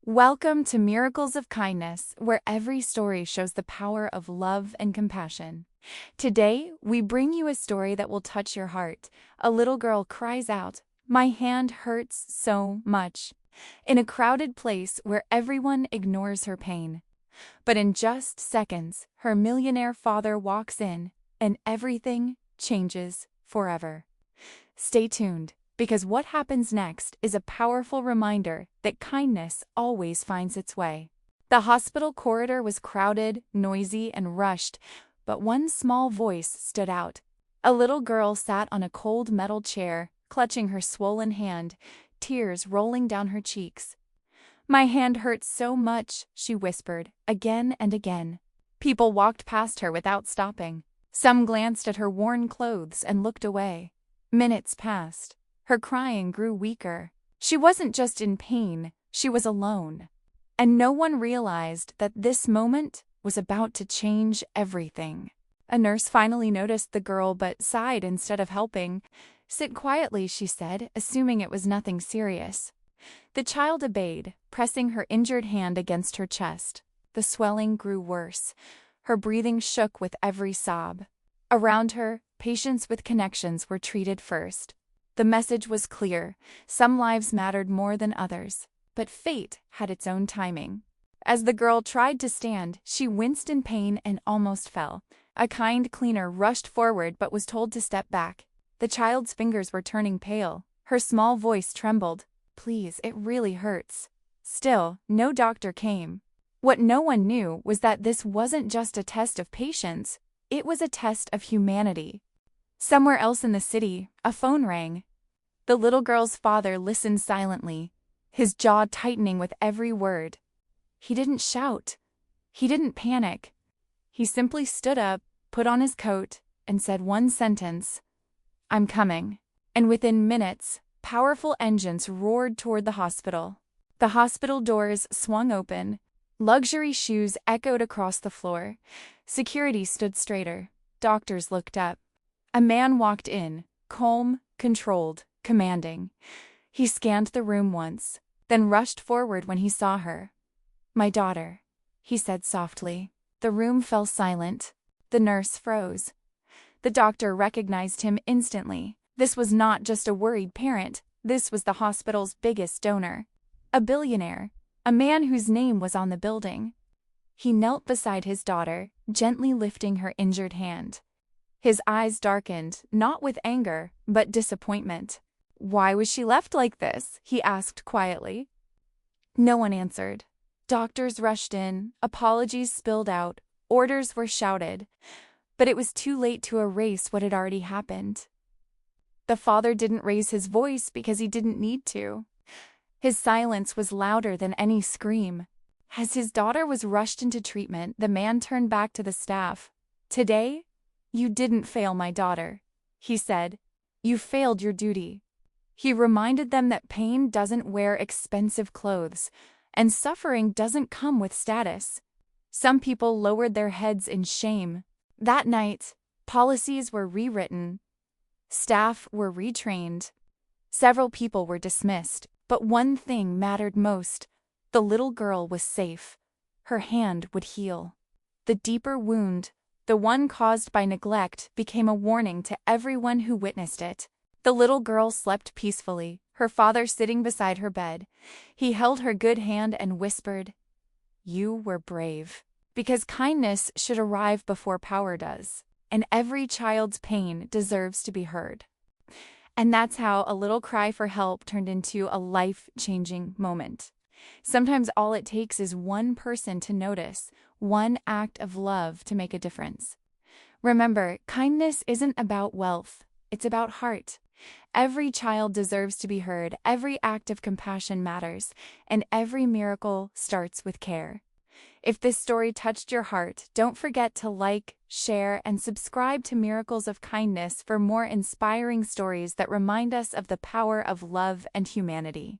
Welcome to Miracles of Kindness, where every story shows the power of love and compassion. Today, we bring you a story that will touch your heart. A little girl cries out, "My hand hurts so much," in a crowded place where everyone ignores her pain. But in just seconds, her millionaire father walks in, and everything changes forever. Stay tuned, because what happens next is a powerful reminder that kindness always finds its way. The hospital corridor was crowded, noisy, and rushed, but one small voice stood out. A little girl sat on a cold metal chair, clutching her swollen hand, tears rolling down her cheeks. "My hand hurts so much," she whispered, again and again. People walked past her without stopping. Some glanced at her worn clothes and looked away. Minutes passed. Her crying grew weaker. She wasn't just in pain, she was alone. And no one realized that this moment was about to change everything. A nurse finally noticed the girl but sighed instead of helping. "Sit quietly," she said, assuming it was nothing serious. The child obeyed, pressing her injured hand against her chest. The swelling grew worse. Her breathing shook with every sob. Around her, patients with connections were treated first. The message was clear: some lives mattered more than others, but fate had its own timing. As the girl tried to stand, she winced in pain and almost fell. A kind cleaner rushed forward but was told to step back. The child's fingers were turning pale. Her small voice trembled. "Please, it really hurts." Still, no doctor came. What no one knew was that this wasn't just a test of patience, it was a test of humanity. Somewhere else in the city, a phone rang. The little girl's father listened silently, his jaw tightening with every word. He didn't shout. He didn't panic. He simply stood up, put on his coat, and said one sentence: "I'm coming." And within minutes, powerful engines roared toward the hospital. The hospital doors swung open. Luxury shoes echoed across the floor. Security stood straighter. Doctors looked up. A man walked in, calm, controlled, commanding. He scanned the room once, then rushed forward when he saw her. "My daughter," he said softly. The room fell silent. The nurse froze. The doctor recognized him instantly. This was not just a worried parent. This was the hospital's biggest donor. A billionaire, a man whose name was on the building. He knelt beside his daughter, gently lifting her injured hand. His eyes darkened, not with anger, but disappointment. "Why was she left like this?" he asked quietly. No one answered. Doctors rushed in, apologies spilled out, orders were shouted. But it was too late to erase what had already happened. The father didn't raise his voice because he didn't need to. His silence was louder than any scream. As his daughter was rushed into treatment, the man turned back to the staff. "Today, you didn't fail my daughter," he said. "You failed your duty." He reminded them that pain doesn't wear expensive clothes, and suffering doesn't come with status. Some people lowered their heads in shame. That night, policies were rewritten. Staff were retrained. Several people were dismissed, but one thing mattered most. The little girl was safe. Her hand would heal. The deeper wound, the one caused by neglect, became a warning to everyone who witnessed it. The little girl slept peacefully, her father sitting beside her bed. He held her good hand and whispered, "You were brave." Because kindness should arrive before power does, and every child's pain deserves to be heard. And that's how a little cry for help turned into a life-changing moment. Sometimes all it takes is one person to notice, one act of love to make a difference. Remember, kindness isn't about wealth, it's about heart. Every child deserves to be heard, every act of compassion matters, and every miracle starts with care. If this story touched your heart, don't forget to like, share, and subscribe to Miracles of Kindness for more inspiring stories that remind us of the power of love and humanity.